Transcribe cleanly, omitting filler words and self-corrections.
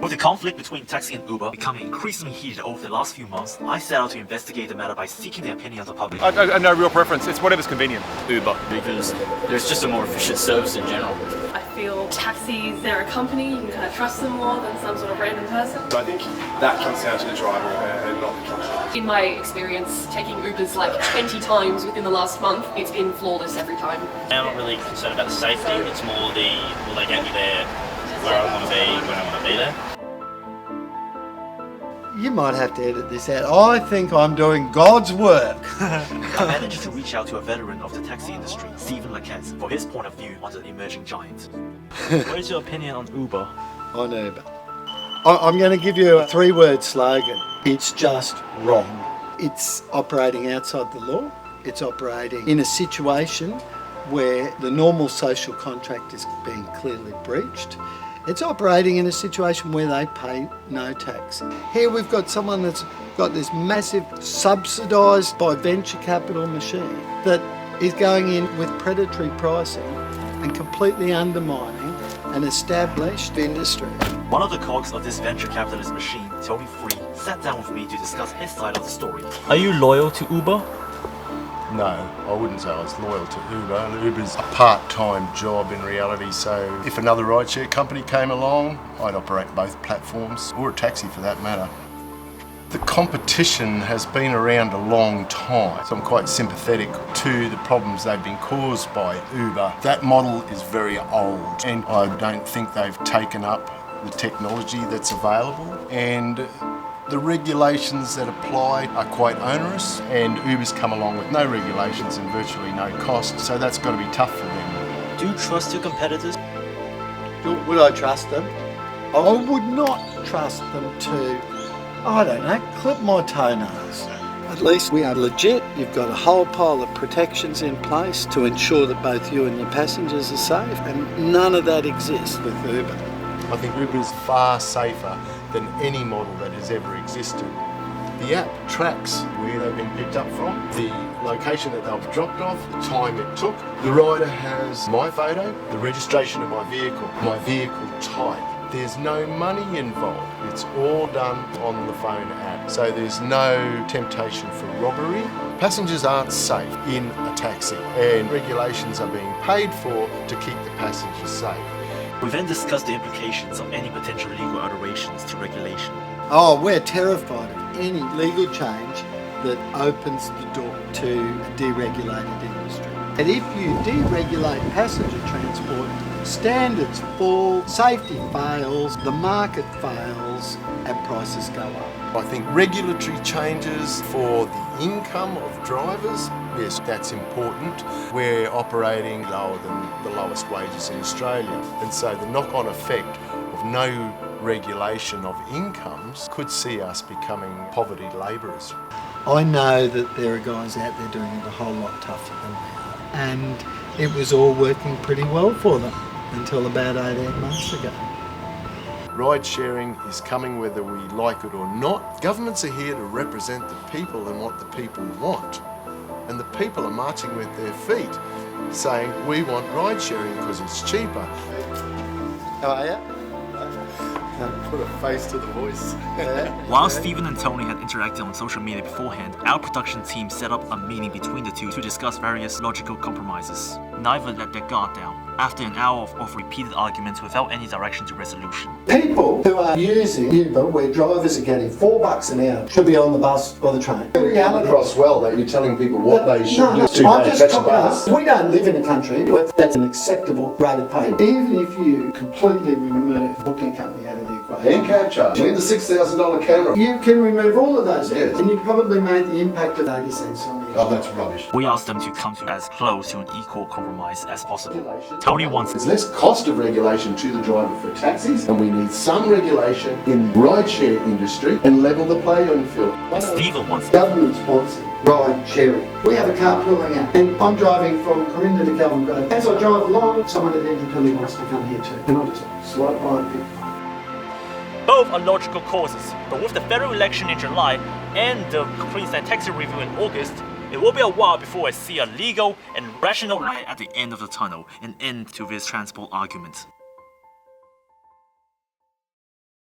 With the conflict between taxi and Uber becoming increasingly heated over the last few months, I set out to investigate the matter by seeking the opinion of the public. I have no real preference. It's whatever's convenient. Uber, because there's just a more efficient service in general. I feel taxis, they're a company, you can kind of trust them more than some sort of random person. I think that comes down to the driver and not the truck. In my experience, taking Ubers like 20 times within the last month, it's been flawless every time. I'm not really concerned about the safety, it's more will they get me there where I want to be, when I want to be there. You might have to edit this out. I think I'm doing God's work. I managed to reach out to a veteran of the taxi industry, Stephen Lacaze, for his point of view on the emerging giant. What is your opinion on Uber? On Uber. I'm going to give you a 3-word slogan. It's just wrong. It's operating outside the law. It's operating in a situation where the normal social contract is being clearly breached. It's operating in a situation where they pay no tax. Here we've got someone that's got this massive subsidised by venture capital machine that is going in with predatory pricing and completely undermining an established industry. One of the cogs of this venture capitalist machine, Tony Free, sat down with me to discuss his side of the story. Are you loyal to Uber? No, I wouldn't say I was loyal to Uber. Uber's a part-time job in reality, so if another rideshare company came along, I'd operate both platforms, or a taxi for that matter. The competition has been around a long time, so I'm quite sympathetic to the problems they've been caused by Uber. That model is very old, and I don't think they've taken up the technology that's available, and the regulations that apply are quite onerous, and Uber's come along with no regulations and virtually no cost, so that's got to be tough for them. Do you trust your competitors? Would I trust them? I would not trust them to, I don't know, clip my toenails. At least we are legit. You've got a whole pile of protections in place to ensure that both you and your passengers are safe, and none of that exists with Uber. I think Uber is far safer than any model that has ever existed. The app tracks where they've been picked up from, the location that they were dropped off, the time it took. The rider has my photo, the registration of my vehicle type. There's no money involved. It's all done on the phone app. So there's no temptation for robbery. Passengers aren't safe in a taxi, and regulations are being paid for to keep the passengers safe. We then discussed the implications of any potential legal alterations to regulation. Oh, we're terrified of any legal change that opens the door to a deregulated industry. And if you deregulate passenger transport, standards fall, safety fails, the market fails, and prices go up. I think regulatory changes for the income of drivers, yes, that's important. We're operating lower than the lowest wages in Australia, and so the knock-on effect of no regulation of incomes could see us becoming poverty labourers. I know that there are guys out there doing it a whole lot tougher than we are, and it was all working pretty well for them until about 18 months ago. Ride sharing is coming whether we like it or not. Governments are here to represent the people and what the people want. And the people are marching with their feet, saying, we want ride sharing because it's cheaper. How are you? Put a face to the voice. While Stephen and Tony had interacted on social media beforehand, our production team set up a meeting between the two to discuss various logical compromises. Neither let their guard down. After an hour of repeated arguments without any direction to resolution. People who are using Uber, where drivers are getting $4 an hour, should be on the bus or the train. It come across well that you're telling people what they should do. I'm just talking us. We don't live in a country where that's an acceptable rate of pay. Even if you completely remove booking company out of the equation. In-cab charge. You need the $6,000 camera. You can remove all of those things, and you probably made the impact of 80 cents on the Oh, that's rubbish. We asked them to come to as close to an equal compromise as possible. Tony wants There's less cost of regulation to the driver for taxis, and we need some regulation in rideshare industry and level the playing field. Stephen wants government sponsored ride sharing. We have a carpooling app, and I'm driving from Corinda to Kelvin Grove. As I drive along, someone at Edinburgh wants to come here too. And I just swipe right and pick. both are logical causes, but with the federal election in July and the Queensland taxi review in August, it will be a while before I see a legal and rational light at the end of the tunnel, an end to this transport argument.